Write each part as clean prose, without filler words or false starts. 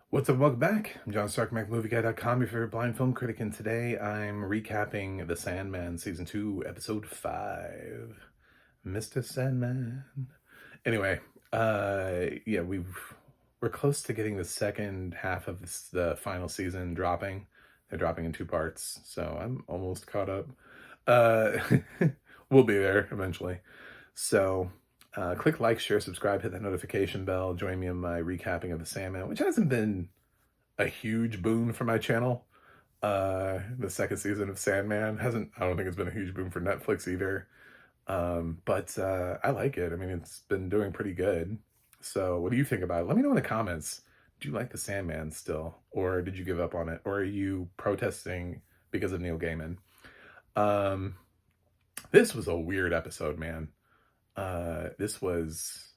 What's up? Welcome back. I'm John Stark, MacMovieGuy.com, your favorite blind film critic, and today I'm recapping The Sandman Season 2, Episode 5. Mr. Sandman. Anyway, yeah, we're close to getting the second half of the final season dropping. They're dropping in two parts, so I'm almost caught up. Uh, we'll be there eventually. So, click like, share, subscribe, hit that notification bell. Join me in my recapping of The Sandman, which hasn't been a huge boon for my channel. The second season of Sandman I don't think it's been a huge boon for Netflix either. But I like it. I mean, it's been doing pretty good. So what do you think about it? Let me know in the comments. Do you like The Sandman still? Or did you give up on it? Or are you protesting because of Neil Gaiman? Um, this was a weird episode, man. This was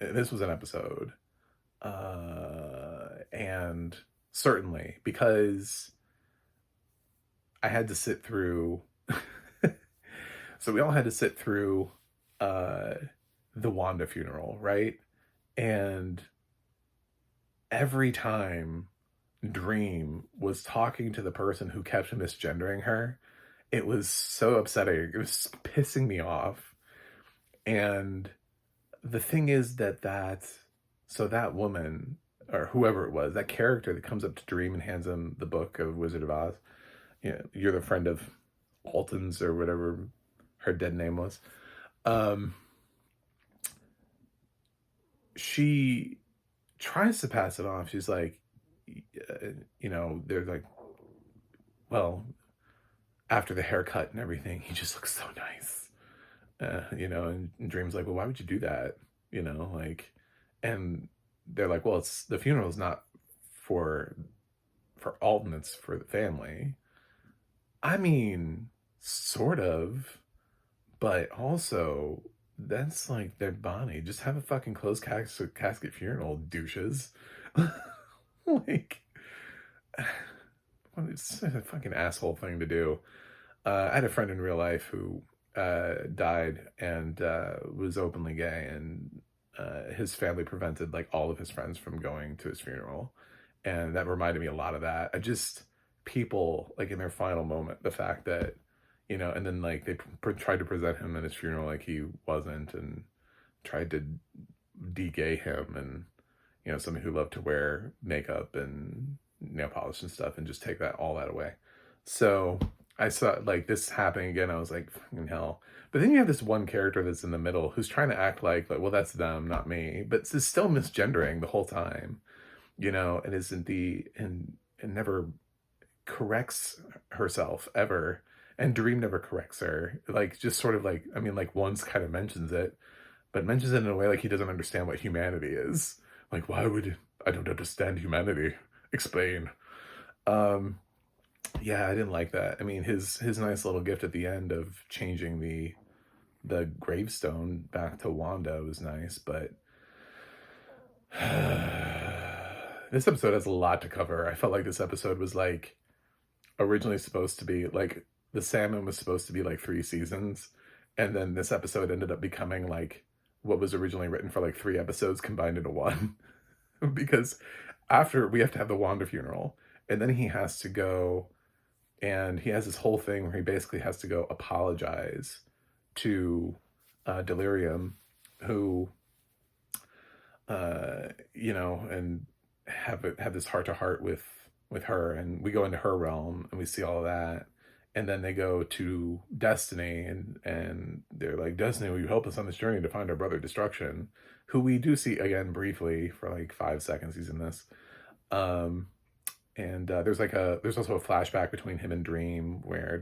an episode. And certainly because I had to sit through so we all had to sit through uh the Wanda funeral, right? And every time Dream was talking to the person who kept misgendering her, it was so upsetting. It was pissing me off. And the thing is that woman, or whoever it was, that character that comes up to Dream and hands him the book of Wizard of Oz, you know, you're the friend of Alton's or whatever her dead name was. Um, she tries to pass it off. She's like, they're like, well, after the haircut and everything, he just looks so nice. And Dream's like, well, why would you do that? Like, and they're like, well, it's the funeral is not for Alton, it's for the family. I mean, sort of, but also that's like their Bonnie. Just have a fucking closed casket funeral, douches. Like, it's a fucking asshole thing to do. I had a friend in real life who died and was openly gay, and his family prevented like all of his friends from going to his funeral, and that reminded me a lot of that. People like in their final moment, the fact that and then like they tried to present him at his funeral like he wasn't, and tried to de-gay him, and somebody who loved to wear makeup and nail polish and stuff, and just take all that away. So I saw like this happening again. I was like, fucking hell. But then you have this one character that's in the middle who's trying to act like well, that's them, not me. But it's still misgendering the whole time, and isn't and never corrects herself ever. And Dream never corrects her. Like, just sort of like, I mean, like once kind of mentions it, but mentions it in a way like he doesn't understand what humanity is. Like, I don't understand humanity. Explain. Um, yeah, I didn't like that. I mean, his nice little gift at the end of changing the gravestone back to Wanda was nice, but this episode has a lot to cover. I felt like this episode was like originally supposed to be like the Sandman was supposed to be like 3 seasons, and then this episode ended up becoming like what was originally written for like 3 episodes combined into one. Because after we have to have the Wanda funeral, and then he has to go, and he has this whole thing where he basically has to go apologize to Delirium, who and have this heart to heart with her, and we go into her realm and we see all of that. And then they go to Destiny, and they're like, Destiny, will you help us on this journey to find our brother Destruction, who we do see again briefly for like 5 seconds. He's in this. And there's also a flashback between him and Dream where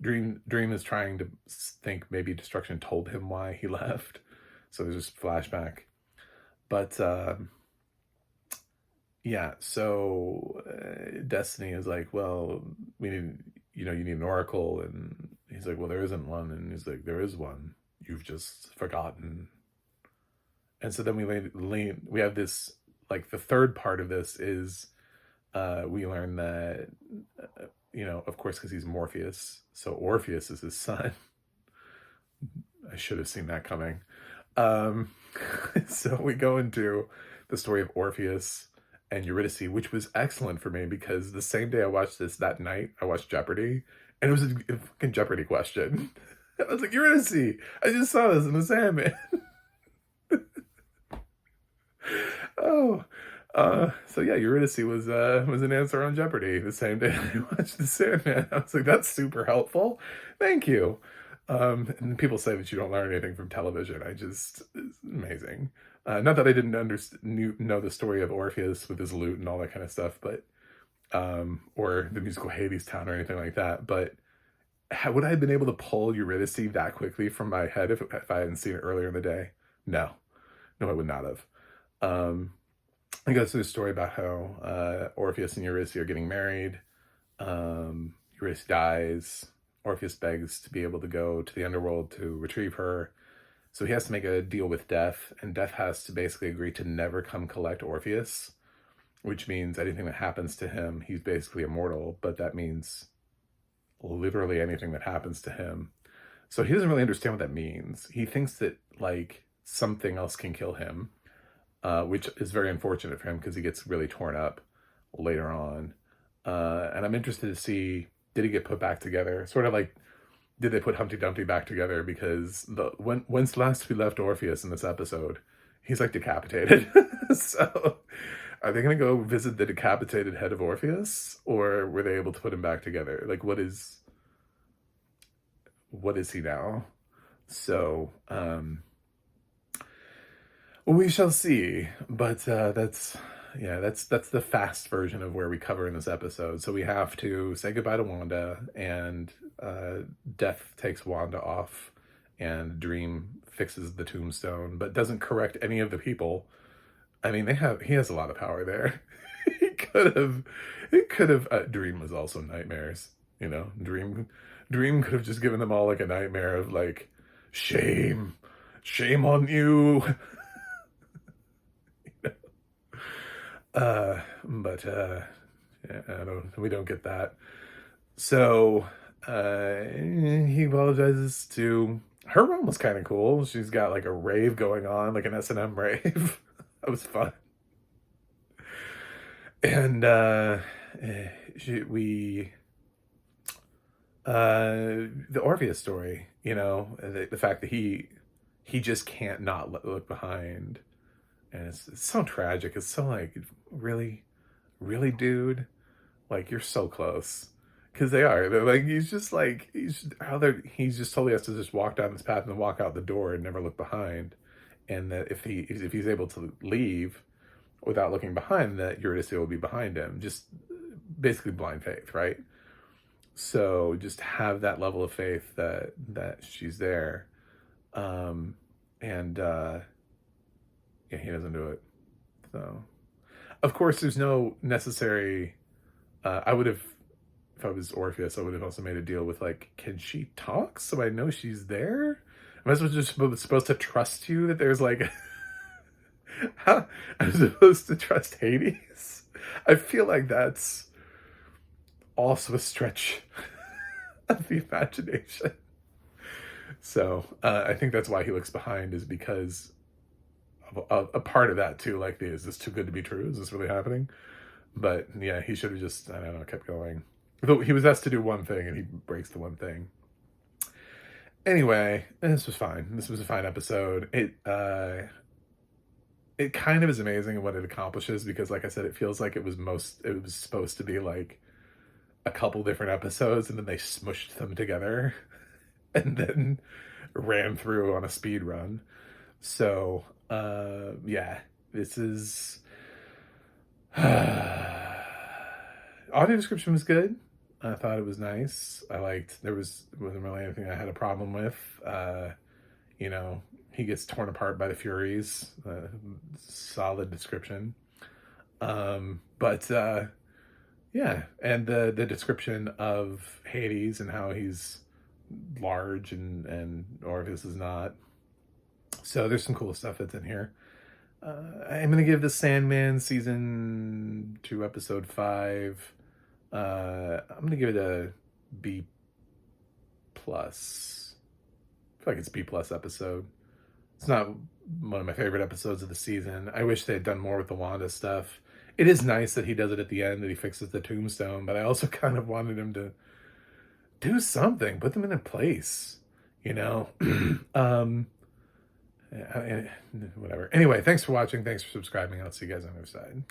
Dream is trying to think maybe Destruction told him why he left. So there's this flashback. But yeah, so Destiny is like, well, we need, you need an oracle, and he's like, well, there isn't one, and he's like, there is one, you've just forgotten. And so then we have this, like, the third part of this is we learn that of course, because he's Morpheus, so Orpheus is his son. I should have seen that coming. So we go into the story of Orpheus and Eurydice, which was excellent for me because the same day I watched this, that night, I watched Jeopardy, and it was a fucking Jeopardy question. I was like, Eurydice, I just saw this in the Sandman. Oh, so yeah, Eurydice was an answer on Jeopardy the same day I watched the Sandman. I was like, that's super helpful. Thank you. And people say that you don't learn anything from television. It's amazing. Not that I didn't know the story of Orpheus with his lute and all that kind of stuff, but or the musical Hades Town or anything like that. But would I have been able to pull Eurydice that quickly from my head if I hadn't seen it earlier in the day? No, no, I would not have. It goes through a story about how Orpheus and Eurydice are getting married. Eurydice dies. Orpheus begs to be able to go to the underworld to retrieve her. So he has to make a deal with Death, and Death has to basically agree to never come collect Orpheus, which means anything that happens to him, he's basically immortal, but that means literally anything that happens to him. So he doesn't really understand what that means. He thinks that, like, something else can kill him, which is very unfortunate for him because he gets really torn up later on. And I'm interested to see, did he get put back together? Sort of like, did they put Humpty Dumpty back together? Because when's last we left Orpheus in this episode, he's like decapitated. So are they going to go visit the decapitated head of Orpheus, or were they able to put him back together? Like, what is he now? So, we shall see. But that's the fast version of where we cover in this episode. So we have to say goodbye to Wanda, and Death takes Wanda off, and Dream fixes the tombstone, but doesn't correct any of the people. I mean, he has a lot of power there. He could have, Dream was also nightmares, you know, Dream could have just given them all like a nightmare of like, shame on you. But yeah, we don't get that. So, he apologizes to her. Room was kind of cool. She's got like a rave going on, like an S&M rave. That was fun. And, the Orpheus story, you know, the fact that he just can't not look behind. And it's so tragic. It's so like, really, dude? Like, you're so close. Because they're like, he just totally has to just walk down this path and walk out the door and never look behind. And that if he's able to leave without looking behind, that Eurydice will be behind him. Just basically blind faith, right? So just have that level of faith that she's there. Yeah, he doesn't do it. So, of course, there's no necessary. I would have, if I was Orpheus, I would have also made a deal with like, can she talk so I know she's there? Am I supposed to trust you that there's like, I'm supposed to trust Hades? I feel like that's also a stretch of the imagination. So I think that's why he looks behind, is because a part of that too, like, is this too good to be true? Is this really happening? But yeah, he should have just, I don't know, kept going. Though he was asked to do one thing and he breaks the one thing. Anyway, this was fine. This was a fine episode. It kind of is amazing in what it accomplishes, because like I said, it feels like it was supposed to be like a couple different episodes, and then they smushed them together and then ran through on a speed run. So yeah, this is audio description was good. I thought it was nice. I liked, wasn't really anything I had a problem with. You know, he gets torn apart by the Furies. Solid description. But yeah, and the description of Hades and how he's large and Orpheus is not. So there's some cool stuff that's in here. I'm going to give the Sandman season 2, episode 5. I'm going to give it a B+. I feel like it's B+ episode. It's not one of my favorite episodes of the season. I wish they had done more with the Wanda stuff. It is nice that he does it at the end, that he fixes the tombstone, but I also kind of wanted him to do something, put them in a place, you know? Whatever. Anyway, thanks for watching. Thanks for subscribing. I'll see you guys on the other side.